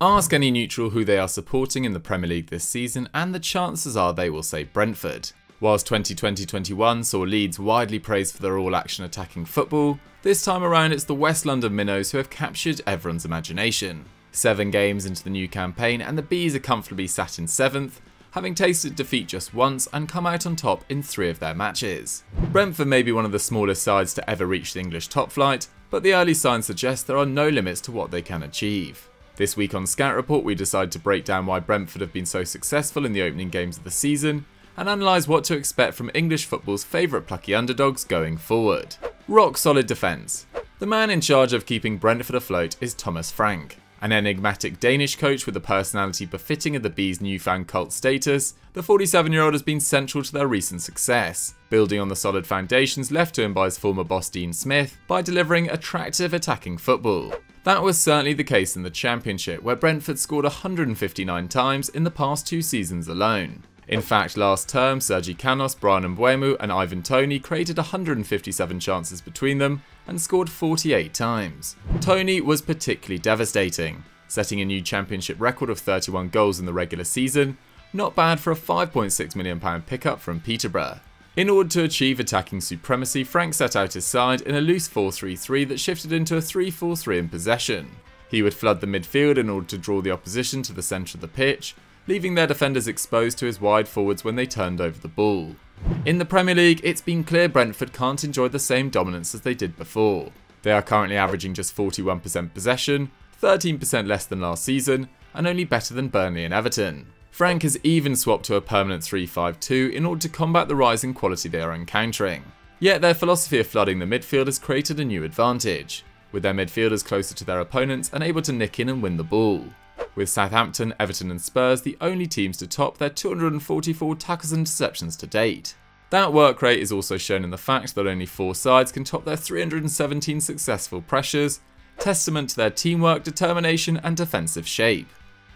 Ask any neutral who they are supporting in the Premier League this season and the chances are they will say Brentford. Whilst 2020-21 saw Leeds widely praised for their all-action attacking football, this time around it's the West London Minnows who have captured everyone's imagination. 7 games into the new campaign and the Bees are comfortably sat in 7th, having tasted defeat just once and come out on top in 3 of their matches. Brentford may be one of the smallest sides to ever reach the English top flight, but the early signs suggest there are no limits to what they can achieve. This week on Scout Report we decide to break down why Brentford have been so successful in the opening games of the season, and analyse what to expect from English football's favourite plucky underdogs going forward. Rock solid defence. The man in charge of keeping Brentford afloat is Thomas Frank. An enigmatic Danish coach with a personality befitting of the Bees' newfound cult status, the 47-year-old has been central to their recent success, building on the solid foundations left to him by his former boss Dean Smith by delivering attractive attacking football. That was certainly the case in the Championship, where Brentford scored 159 times in the past 2 seasons alone. In fact, last term, Sergi Canos, Bryan Mbeumo and Ivan Toney created 157 chances between them and scored 48 times. Toney was particularly devastating, setting a new Championship record of 31 goals in the regular season, not bad for a £5.6 million pickup from Peterborough. In order to achieve attacking supremacy, Frank set out his side in a loose 4-3-3 that shifted into a 3-4-3 in possession. He would flood the midfield in order to draw the opposition to the centre of the pitch, leaving their defenders exposed to his wide forwards when they turned over the ball. In the Premier League, it's been clear Brentford can't enjoy the same dominance as they did before. They are currently averaging just 41% possession, 13% less than last season, and only better than Burnley and Everton. Frank has even swapped to a permanent 3-5-2 in order to combat the rising quality they are encountering. Yet their philosophy of flooding the midfield has created a new advantage, with their midfielders closer to their opponents and able to nick in and win the ball. With Southampton, Everton and Spurs the only teams to top their 244 tackles interceptions to date. That work rate is also shown in the fact that only 4 sides can top their 317 successful pressures, testament to their teamwork, determination and defensive shape.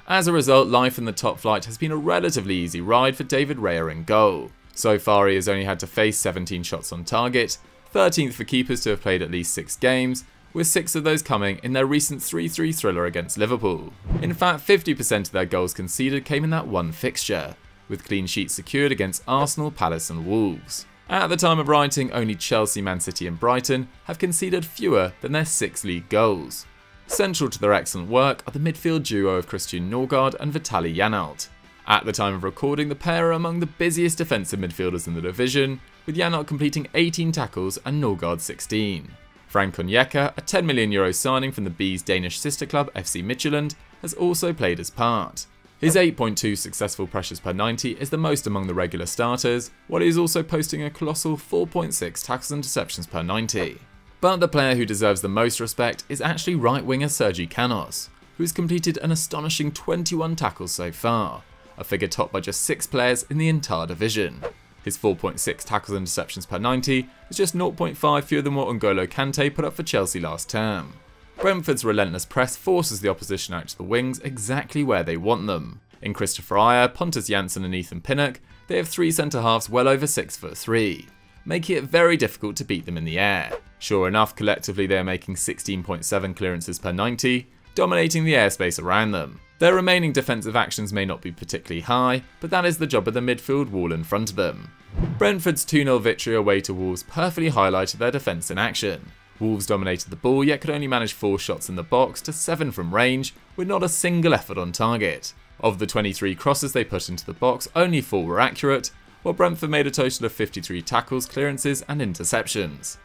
As a result, life in the top flight has been a relatively easy ride for David Raya in goal. So far he has only had to face 17 shots on target, 13th for keepers to have played at least 6 games, with 6 of those coming in their recent 3-3 thriller against Liverpool. In fact, 50% of their goals conceded came in that one fixture, with clean sheets secured against Arsenal, Palace and Wolves. At the time of writing, only Chelsea, Man City and Brighton have conceded fewer than their 6 league goals. Central to their excellent work are the midfield duo of Christian Norgard and Vitaly Janelt. At the time of recording, the pair are among the busiest defensive midfielders in the division, with Janelt completing 18 tackles and Norgard 16. Frank Onyeka, a €10 million signing from the Bees' Danish sister club FC Midtjylland, has also played his part. His 8.2 successful pressures per 90 is the most among the regular starters, while he is also posting a colossal 4.6 tackles and interceptions per 90. But the player who deserves the most respect is actually right winger Sergi Canos, who has completed an astonishing 21 tackles so far, a figure topped by just 6 players in the entire division. His 4.6 tackles and interceptions per 90 is just 0.5 fewer than what N'Golo Kante put up for Chelsea last term. Brentford's relentless press forces the opposition out to the wings exactly where they want them. In Christopher Ajer, Pontus Jansson and Ethan Pinnock, they have 3 centre-halves well over 6'3", making it very difficult to beat them in the air. Sure enough, collectively they are making 16.7 clearances per 90, dominating the airspace around them. Their remaining defensive actions may not be particularly high, but that is the job of the midfield wall in front of them. Brentford's 2-0 victory away to Wolves perfectly highlighted their defence in action. Wolves dominated the ball yet could only manage 4 shots in the box to 7 from range, with not a single effort on target. Of the 23 crosses they put into the box, only 4 were accurate, while Brentford made a total of 53 tackles, clearances and interceptions.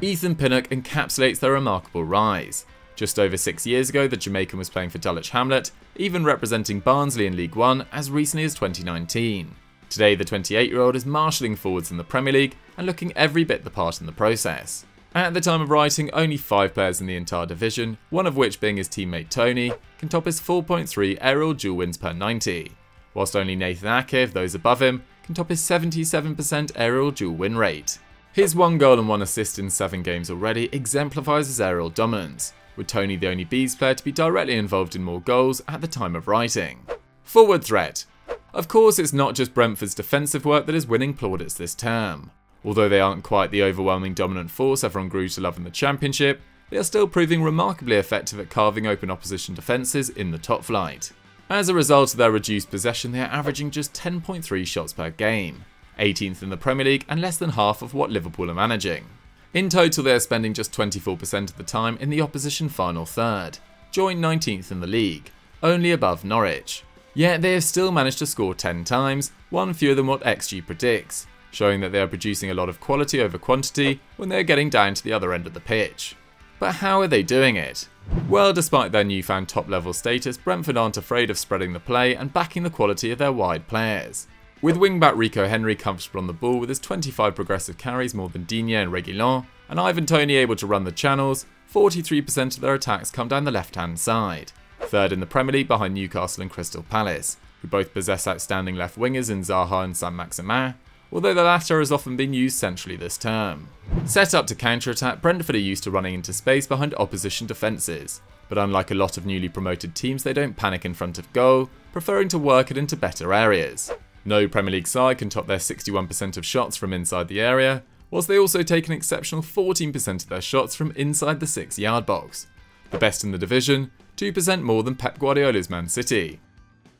Ethan Pinnock encapsulates their remarkable rise. Just over 6 years ago, the Jamaican was playing for Dulwich Hamlet, even representing Barnsley in League One as recently as 2019. Today, the 28-year-old is marshalling forwards in the Premier League and looking every bit the part in the process. At the time of writing, only 5 players in the entire division, one of which being his teammate Toney, can top his 4.3 aerial duel wins per 90, whilst only Nathan Ake, those above him, can top his 77% aerial duel win rate. His 1 goal and 1 assist in 7 games already exemplifies his aerial dominance, with Toney the only Bees player to be directly involved in more goals at the time of writing. Forward threat. Of course, it's not just Brentford's defensive work that is winning plaudits this term. Although they aren't quite the overwhelming dominant force everyone grew to love in the Championship, they are still proving remarkably effective at carving open opposition defences in the top flight. As a result of their reduced possession, they are averaging just 10.3 shots per game, 18th in the Premier League and less than half of what Liverpool are managing. In total, they are spending just 24% of the time in the opposition final third, joined 19th in the league, only above Norwich. Yet they have still managed to score 10 times, one fewer than what XG predicts, showing that they are producing a lot of quality over quantity when they are getting down to the other end of the pitch. But how are they doing it? Well, despite their newfound top-level status, Brentford aren't afraid of spreading the play and backing the quality of their wide players. With wingback Rico Henry comfortable on the ball with his 25 progressive carries more than Digne and Reguilon, and Ivan Toney able to run the channels, 43% of their attacks come down the left-hand side. Third in the Premier League behind Newcastle and Crystal Palace, who both possess outstanding left wingers in Zaha and Saint-Maximin, although the latter has often been used centrally this term. Set up to counter-attack, Brentford are used to running into space behind opposition defences, but unlike a lot of newly promoted teams, they don't panic in front of goal, preferring to work it into better areas. No Premier League side can top their 61% of shots from inside the area, whilst they also take an exceptional 14% of their shots from inside the 6-yard box. The best in the division, 2% more than Pep Guardiola's Man City.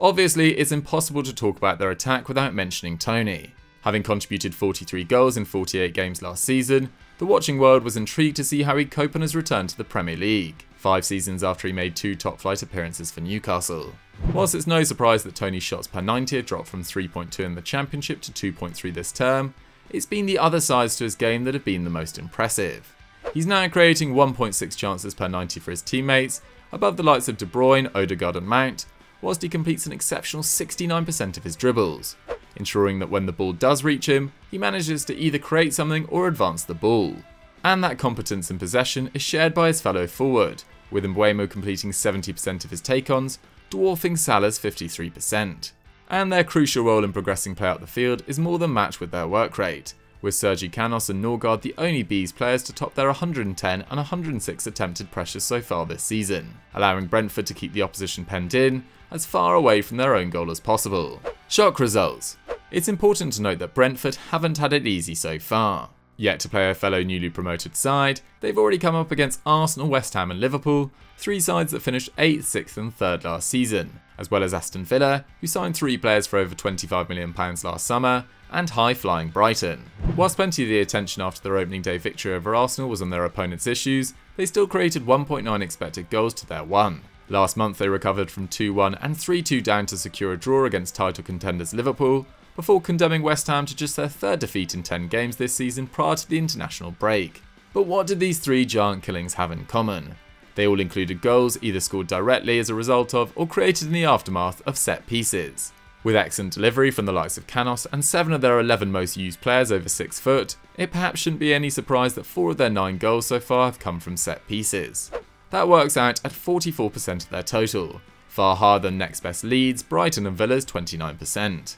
Obviously, it's impossible to talk about their attack without mentioning Toney. Having contributed 43 goals in 48 games last season, the watching world was intrigued to see how he'd cope on his return to the Premier League, 5 seasons after he made 2 top-flight appearances for Newcastle. Whilst it's no surprise that Toney's shots per 90 have dropped from 3.2 in the Championship to 2.3 this term, it's been the other sides to his game that have been the most impressive. He's now creating 1.6 chances per 90 for his teammates, above the likes of De Bruyne, Odegaard and Mount, whilst he completes an exceptional 69% of his dribbles, ensuring that when the ball does reach him, he manages to either create something or advance the ball. And that competence in possession is shared by his fellow forward, with Mbeumo completing 70% of his take-ons, dwarfing Salah's 53%. And their crucial role in progressing play out the field is more than matched with their work rate, with Sergi Canos and Norgard the only Bees players to top their 110 and 106 attempted pressures so far this season, allowing Brentford to keep the opposition penned in as far away from their own goal as possible. Shock results. It's important to note that Brentford haven't had it easy so far. Yet to play a fellow newly promoted side, they've already come up against Arsenal, West Ham and Liverpool, 3 sides that finished 8th, 6th and 3rd last season, as well as Aston Villa, who signed 3 players for over £25 million last summer, and high-flying Brighton. Whilst plenty of the attention after their opening day victory over Arsenal was on their opponent's issues, they still created 1.9 expected goals to their 1. Last month they recovered from 2-1 and 3-2 down to secure a draw against title contenders Liverpool, before condemning West Ham to just their 3rd defeat in 10 games this season prior to the international break. But what did these 3 giant killings have in common? They all included goals either scored directly as a result of or created in the aftermath of set pieces. With excellent delivery from the likes of Canos and 7 of their 11 most used players over 6 foot, it perhaps shouldn't be any surprise that 4 of their 9 goals so far have come from set pieces. That works out at 44% of their total, far higher than next best Leeds, Brighton and Villa's 29%.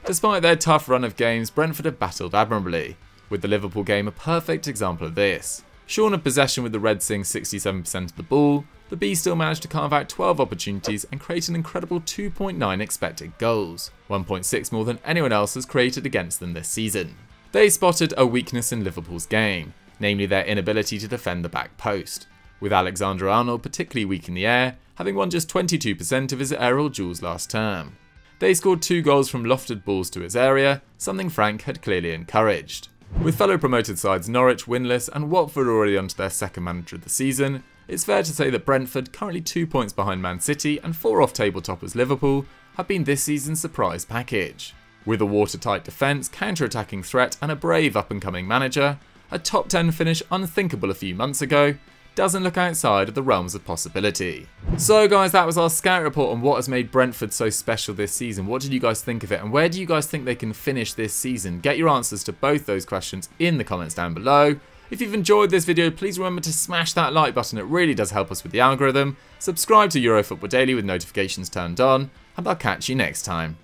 Despite their tough run of games, Brentford have battled admirably, with the Liverpool game a perfect example of this. Shorn of possession with the Reds seeing 67% of the ball, the Bees still managed to carve out 12 opportunities and create an incredible 2.9 expected goals, 1.6 more than anyone else has created against them this season. They spotted a weakness in Liverpool's game, namely their inability to defend the back post, with Alexander-Arnold particularly weak in the air, having won just 22% of his aerial duels last term. They scored 2 goals from lofted balls to his area, something Frank had clearly encouraged. With fellow promoted sides Norwich winless and Watford already onto their 2nd manager of the season, it's fair to say that Brentford, currently 2 points behind Man City and 4 off table toppers Liverpool, have been this season's surprise package. With a watertight defence, counter-attacking threat and a brave up-and-coming manager, a top 10 finish unthinkable a few months ago doesn't look outside of the realms of possibility. So guys, that was our scout report on what has made Brentford so special this season. What did you guys think of it, and where do you guys think they can finish this season? Get your answers to both those questions in the comments down below. If you've enjoyed this video, please remember to smash that like button, it really does help us with the algorithm. Subscribe to EuroFootball Daily with notifications turned on, and I'll catch you next time.